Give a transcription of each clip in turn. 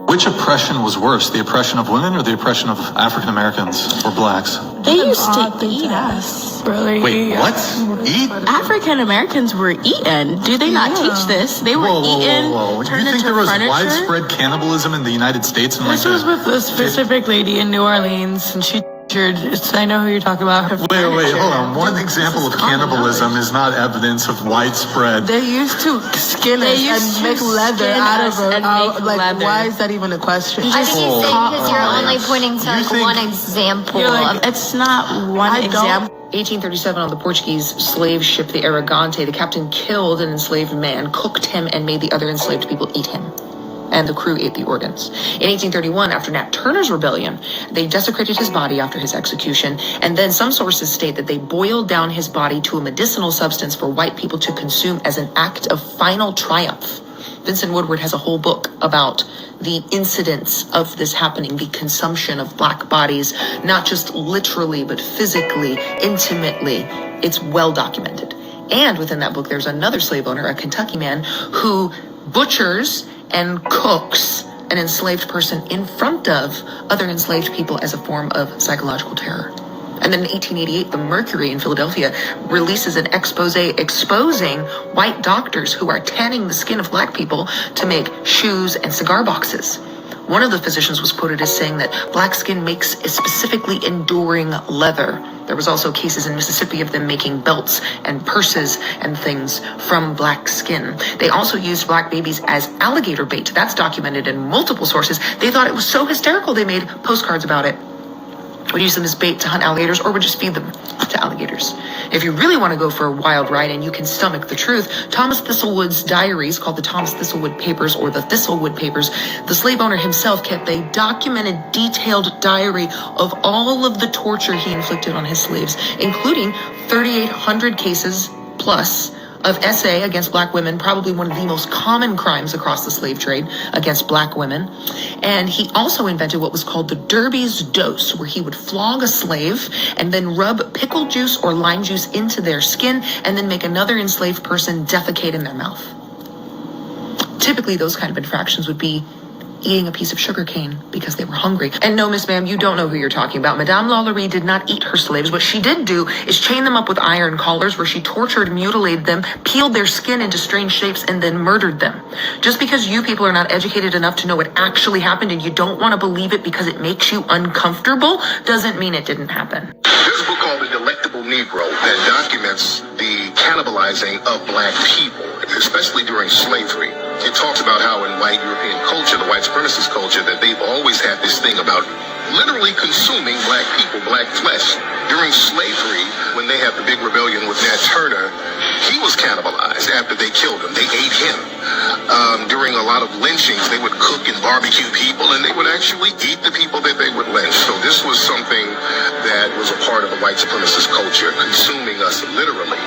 Which oppression was worse, the oppression of women or the oppression of African Americans or blacks? They used to eat us. Really? Wait, what? Eat? African Americans were eaten. Do they not teach this? They were eaten, turned You think into there was furniture? widespread cannibalism in the United States? In This was with a specific lady in New Orleans, and she I know who you're talking about. Wait, hold on. One example of cannibalism is not evidence of widespread. They used to skin us and make leather out of it. Like, why is that even a question? I think he's saying because you're only pointing to like one example. It's not one example. 1837 on the Portuguese slave ship, the Aragante, the captain killed an enslaved man, cooked him, and made the other enslaved people eat him. And the crew ate the organs. In 1831, after Nat Turner's rebellion, they desecrated his body after his execution, and then some sources state that they boiled down his body to a medicinal substance for white people to consume as an act of final triumph. Vincent Woodward has a whole book about the incidents of this happening, the consumption of black bodies, not just literally, but physically, intimately. It's well documented. And within that book, there's another slave owner, a Kentucky man, who butchers and cooks an enslaved person in front of other enslaved people as a form of psychological terror. And then in 1888, the Mercury in Philadelphia releases an expose exposing white doctors who are tanning the skin of black people to make shoes and cigar boxes. One of the physicians was quoted as saying that black skin makes a specifically enduring leather. There was also cases in Mississippi of them making belts and purses and things from black skin. They also used black babies as alligator bait. That's documented in multiple sources. They thought it was so hysterical they made postcards about it. Would use them as bait to hunt alligators, or would just feed them to alligators. If you really want to go for a wild ride and you can stomach the truth, Thomas Thistlewood's diaries, called the Thomas Thistlewood Papers or the Thistlewood Papers, the slave owner himself kept a documented, detailed diary of all of the torture he inflicted on his slaves, including 3,800 cases plus of SA against black women, probably one of the most common crimes across the slave trade against black women. And he also invented what was called the Derby's dose, where he would flog a slave and then rub pickle juice or lime juice into their skin and then make another enslaved person defecate in their mouth. Typically, those kind of infractions would be eating a piece of sugar cane because they were hungry. And no, Miss Ma'am, you don't know who you're talking about. Madame Lalaurie did not eat her slaves. What she did do is chain them up with iron collars where she tortured, mutilated them, peeled their skin into strange shapes, and then murdered them. Just because you people are not educated enough to know what actually happened and you don't want to believe it because it makes you uncomfortable doesn't mean it didn't happen. There's a book called The Delectable Negro that documents the cannibalizing of black people, especially during slavery. It talks about how in white European culture, the white supremacist culture, that they've always had this thing about literally consuming black people, black flesh. During slavery, when they had the big rebellion with Nat Turner, he was cannibalized after they killed him. They ate him. During a lot of lynchings, they would cook and barbecue people, and they would actually eat the people that they would lynch. So this was something that was a part of the white supremacist culture, consuming us literally.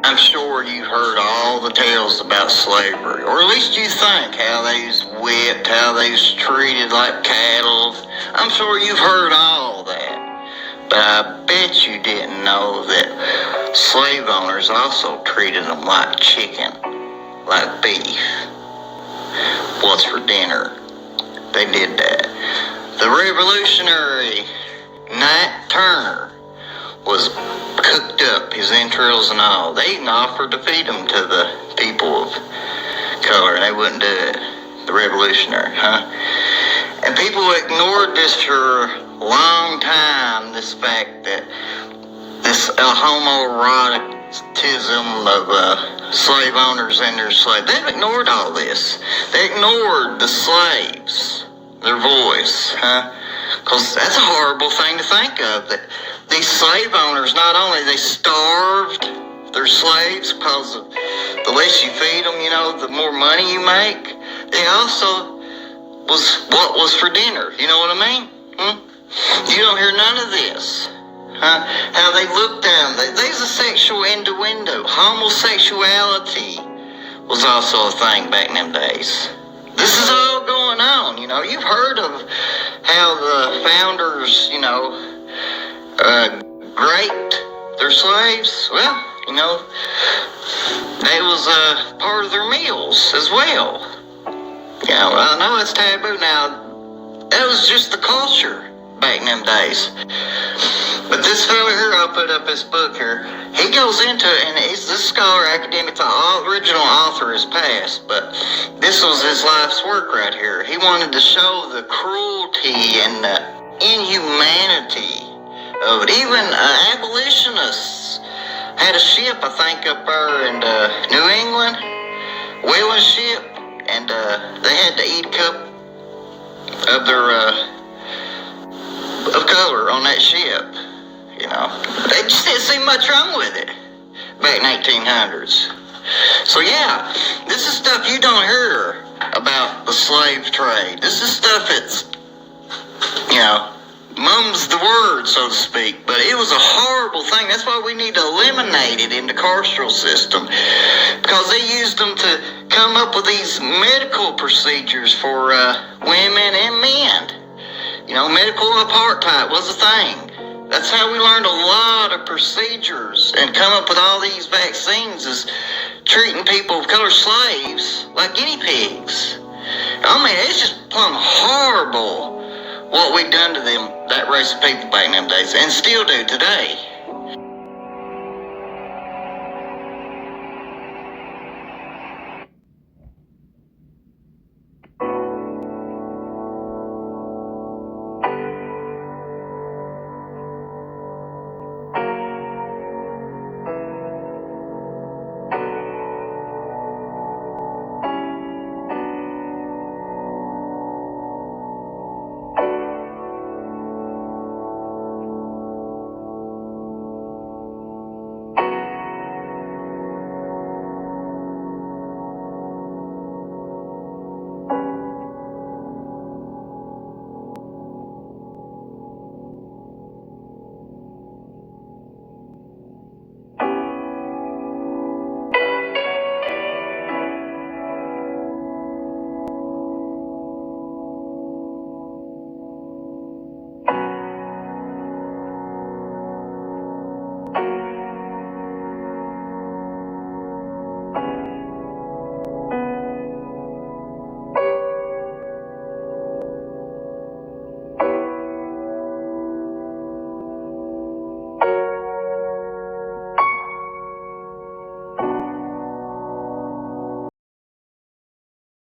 I'm sure you've heard all the tales about slavery, or at least you think how they's whipped, how they's treated like cattle. I'm sure you've heard all that. But I bet you didn't know that slave owners also treated them like chicken, like beef. What's for dinner? They did that. The revolutionary Nat Turner was cooked up, his entrails and all. They even offered to feed them to the people of color, and they wouldn't do it. The revolutionary, And people ignored this for a long time, this fact that this homoeroticism of slave owners and their slaves. They've ignored all this. They ignored the slaves, their voice, Because that's a horrible thing to think of, that these slave owners, not only they starved their slaves because the less you feed them, the more money you make, they also was what was for dinner. You know what I mean? You don't hear none of this. How they look down. There's a sexual innuendo. Homosexuality was also a thing back in them days. This is all going on, You've heard of how the founders, raped their slaves. Well, that was part of their meals as well. Yeah, well, I know it's taboo now. That was just the culture back in them days. But this fella here, I'll put up his book here. He goes into it, and he's this scholar, academic, the original author is passed, but this was his life's work right here. He wanted to show the cruelty and the inhumanity of it. Even abolitionists had a ship, I think, up there in New England, whaling ship, and they had to eat a cup of their of color on that ship. You know, they just didn't see much wrong with it back in 1800s. So yeah, this is stuff you don't hear about the slave trade. This is stuff that's, you know, mum's the word, so to speak. But it was a horrible thing. That's why we need to eliminate it in the carceral system, because they used them to come up with these medical procedures for women and men. You know, medical apartheid was a thing. That's how we learned a lot of procedures and come up with all these vaccines, is treating people of color, slaves, like guinea pigs. I mean, it's just plumb horrible what we done to them, that race of people back in them days, and still do today.